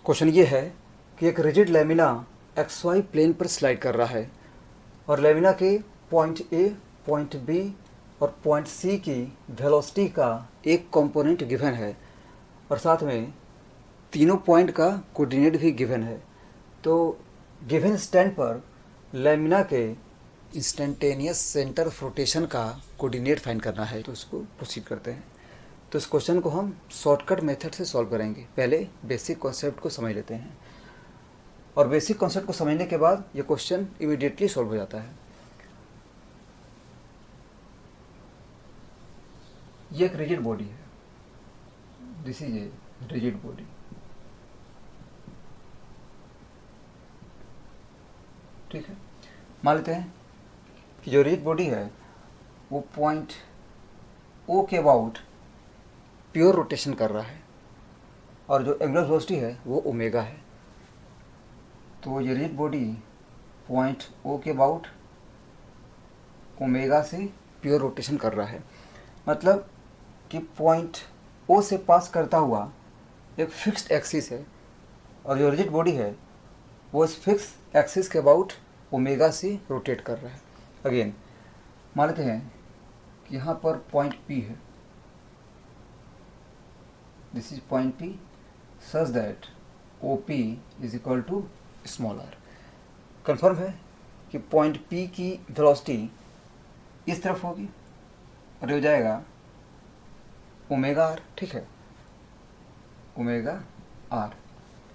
Question ये है कि एक rigid lamina x y plane पर स्लाइड कर रहा है और लैमिना के पॉइंट ए, पॉइंट बी और पॉइंट सी की वेलोसिटी का एक कंपोनेंट गिवन है और साथ में तीनों पॉइंट का कोऑर्डिनेट भी गिवन है। तो गिवन स्टैंड पर लैमिना के इंस्टेंटेनियस सेंटर ऑफ रोटेशन का कोऑर्डिनेट फाइंड करना है। तो इसको प्रोसीड करते हैं। तो इस क्वेश्चन को हम शॉर्टकट मेथड से सॉल्व करेंगे। पहले बेसिक कॉन्सेप्ट को समझ लेते हैं और बेसिक कॉन्सेप्ट को समझने के बाद ये क्वेश्चन इमीडिएटली सॉल्व हो जाता है। ये एक रिजिड बॉडी है, this is a rigid body. ठीक है, मान लेते हैं कि जो रिजिड बॉडी है वो पॉइंट ओ के अबाउट प्योर रोटेशन कर रहा है और जो एंगुलर वेलोसिटी है वो ओमेगा है। तो ये रिजिड बॉडी पॉइंट ओ के अबाउट ओमेगा से प्योर रोटेशन कर रहा है, मतलब कि पॉइंट ओ से पास करता हुआ एक फिक्स्ड एक्सिस है और जो रिजिड बॉडी है वो इस फिक्स एक्सिस के अबाउट ओमेगा से रोटेट कर रहा है। अगेन मान लेते हैं कि यहाँ पर पॉइंट पी है, this is point P such that O P is equal to small r. Confirm है कि पॉइंट पी की वेलोसिटी इस तरफ होगी और ये हो जाएगा ओमेगा आर। ठीक है, ओमेगा आर।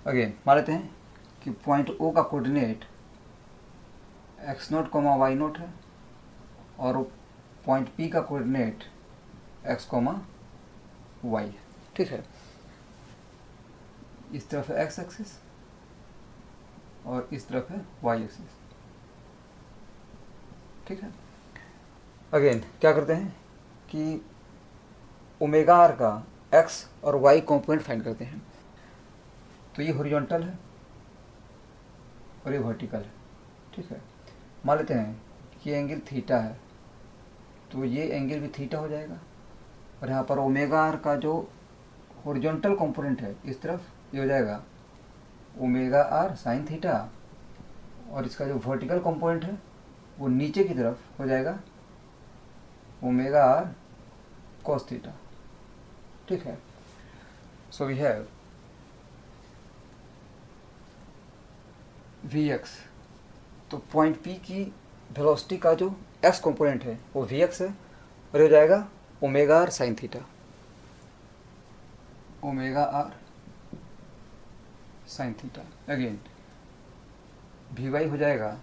अगेन मान लेते हैं कि पॉइंट ओ का coordinate x nought comma y nought है और पॉइंट पी का कोऑर्डिनेट एक्स कोमा वाई है। ठीक है, इस तरफ है एक्स एक्सिस और इस तरफ है वाई एक्सिस। ठीक है, अगेन क्या करते हैं कि ओमेगा आर का एक्स और वाई कंपोनेंट फाइंड करते हैं। तो ये हॉरिजॉन्टल है और ये वर्टिकल है। ठीक है, मान लेते हैं कि एंगल थीटा है तो ये एंगल भी थीटा हो जाएगा और यहाँ पर ओमेगा आर का जो हॉरिजॉन्टल कंपोनेंट है इस तरफ ये हो जाएगा ओमेगा आर साइन थीटा और इसका जो वर्टिकल कंपोनेंट है वो नीचे की तरफ हो जाएगा ओमेगा आर कॉस थीटा। ठीक है, so we have v x. तो पॉइंट पी की वेलोसिटी का जो एक्स कंपोनेंट है वो वी एक्स है और ये हो जाएगा omega r sine theta, omega r sine theta. Again v y हो जाएगा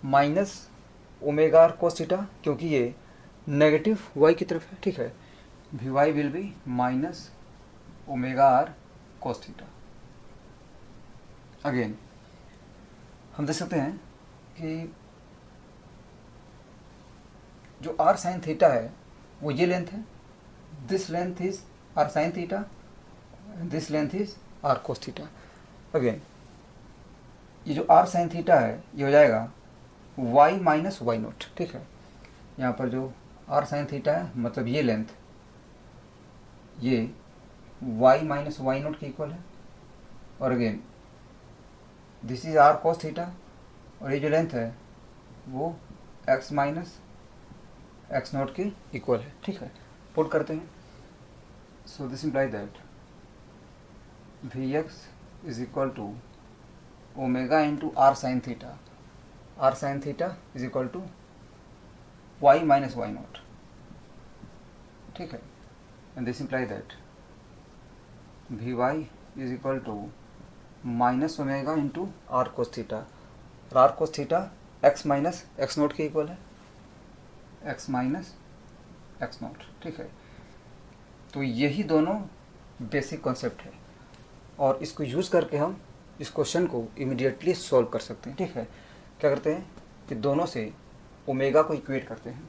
minus omega r cos theta क्योंकि ये नेगेटिव वाई की तरफ है। ठीक है, v y will be minus omega r cos theta. Again हम देख सकते हैं कि जो आर साइन थीटा है वो ये लेंथ है, this length is r sine theta, this length is r cos theta. Again ये जो आर साइन थीटा है ये हो जाएगा वाई माइनस वाई नोट। ठीक है, यहाँ पर जो आर साइन थीटा है मतलब ये लेंथ ये वाई माइनस वाई नोट के इक्वल है और again this is r cos theta और ये जो लेंथ है वो एक्स माइनस एक्स नोट के इक्वल है। ठीक है, पुट करते हैं। So this imply that v x is equal to omega into r sine theta, r sine theta is equal to y minus y nought. ठीक है, and this imply that v y is equal to minus omega into R cos theta और R cos theta X minus x nought के equal है, X minus x nought. ठीक है, तो यही दोनों बेसिक कॉन्सेप्ट है और इसको यूज़ करके हम इस क्वेश्चन को इमीडिएटली सॉल्व कर सकते हैं। ठीक है, क्या करते हैं कि दोनों से ओमेगा को इक्वेट करते हैं।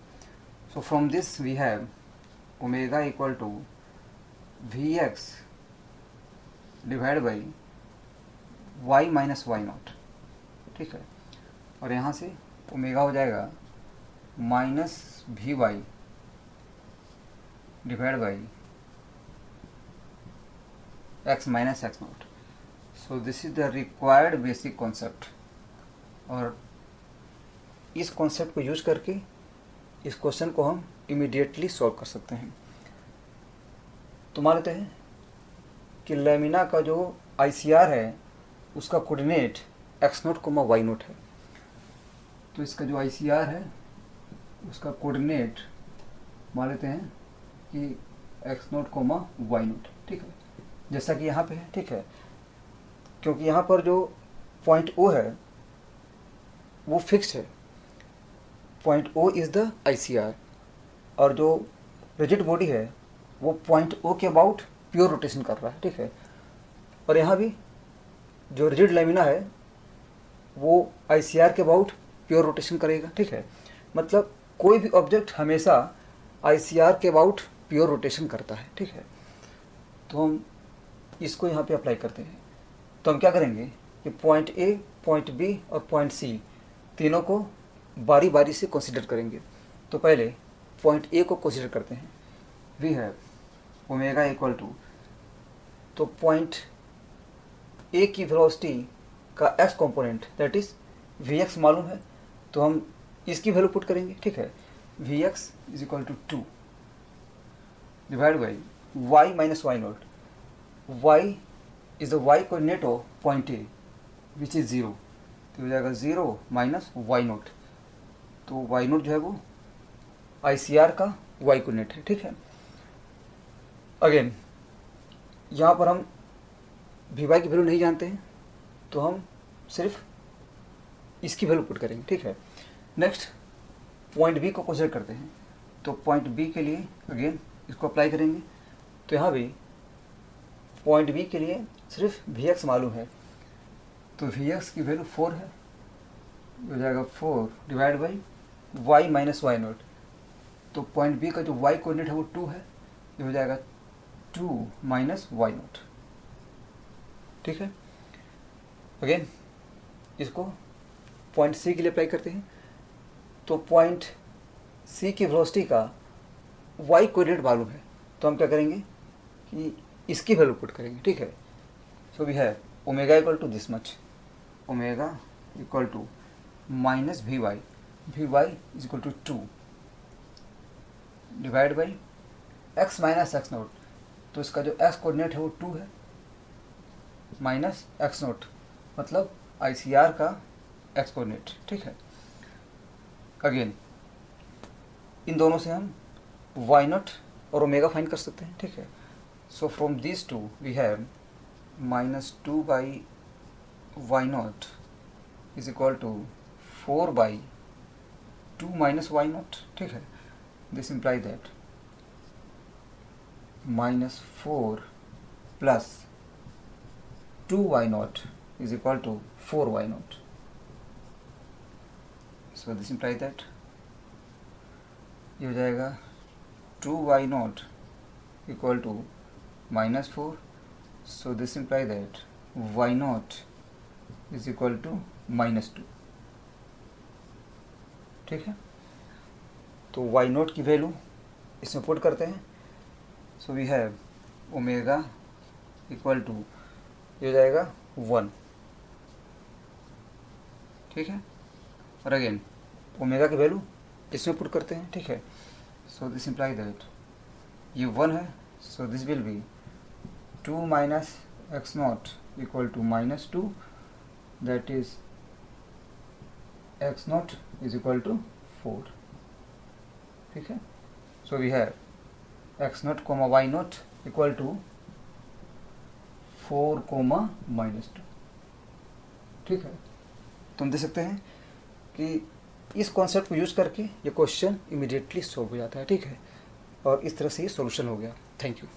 So from this we have omega equal to v x divide by y minus y nought. ठीक है, और यहाँ से ओमेगा हो जाएगा minus v y divide by x minus x nought. So this is the required basic concept, और इस concept को यूज करके इस क्वेश्चन को हम इमीडिएटली सॉल्व कर सकते हैं। तो मान लेते हैं कि लैमिना का जो ICR है उसका कोऑर्डिनेट x0, y0 है। तो इसका जो ICR है उसका कोऑर्डिनेट मान लेते हैं कि x0, y0, ठीक है, जैसा कि यहाँ पे है, ठीक है, क्योंकि यहाँ पर जो पॉइंट O है वो फिक्स्ड है। Point O is the ICR, और जो रिजिड बॉडी है वो पॉइंट O के अबाउट प्योर रोटेशन कर रहा है, ठीक है। और यहाँ भी जो रिजिड लैमिना है वो ICR के अबाउट प्योर रोटेशन करेगा, ठीक है। मतलब कोई भी ऑब्जेक्ट हमेशा ICR के अबाउट प्योर रोटेशन करता है, ठीक है। तो हम इसको यहाँ पे अप्लाई करते हैं। तो हम क्या करेंगे कि पॉइंट A, पॉइंट B और पॉइंट C तीनों को बारी बारी से कंसीडर करेंगे। तो पहले पॉइंट A को कंसीडर करते हैं। We have omega equal to, तो पॉइंट A की वेलोसिटी का x component that is Vx मालूम है, तो हम इसकी वैल्यू पुट करेंगे, ठीक है। Vx is equal to 2 divide by y minus y0। y is the y coordinate of point A which is 0, तो हो जाएगा 0 माइनस y0। तो y0 जो है वो ICR का y कोऑर्डिनेट है, ठीक है। अगेन यहाँ पर हम Vy की वैल्यू नहीं जानते हैं, तो हम सिर्फ इसकी वैल्यू पुट करेंगे, ठीक है। नेक्स्ट पॉइंट B को कंसीडर करते हैं। तो पॉइंट B के लिए अगेन इसको अप्लाई करेंगे। तो यहाँ भी पॉइंट B के लिए सिर्फ Vx मालूम है, तो Vx की वैल्यू 4 है, हो जाएगा 4 divide by y minus y0। तो पॉइंट B का जो y कोऑर्डिनेट है वो 2 है, ये हो जाएगा 2 माइनस y0, ठीक है। अगेन इसको पॉइंट C के लिए अप्लाई करते हैं। तो पॉइंट C की वेलोसिटी का y कोऑर्डिनेट मालूम है, तो हम क्या करेंगे कि इसकी वैल्यू पुट करेंगे, ठीक है। So we have omega equal to this much, omega equal to minus Vy, Vy is equal to 2 divide by x minus x0। तो इसका जो x कोऑर्डिनेट है वो 2 है, माइनस x0 मतलब ICR का x कोऑर्डिनेट, ठीक है। अगेन इन दोनों से हम y0 और ओमेगा फाइंड कर सकते हैं, ठीक है। So from this two we have minus 2 by y0 is equal to 4 by 2 minus y0, ठीक है। This imply that minus 4 plus 2y0 is equal to 4y0. So this implies that ये हो जाएगा 2y0 equal to minus 4. So this implies that y0 is equal to minus 2. ठीक है, तो y0 की value इसमें पुट करते हैं। So we have omega equal to, ये हो जाएगा 1, ठीक है। और अगेन ओमेगा की वैल्यू इसमें पुट करते हैं, ठीक है। सो दिस इम्प्लाई दैट ये 1 है, so this will be 2 minus x0 equal to minus 2, that is x0 is equal to 4, ठीक है। So we have x0, y0 equal to 4, minus 2, ठीक है। तो हम देख सकते हैं कि इस कॉन्सेप्ट को यूज करके ये क्वेश्चन इमीडिएटली सॉल्व हो जाता है, ठीक है। और इस तरह से ये सॉल्यूशन हो गया। Thank you.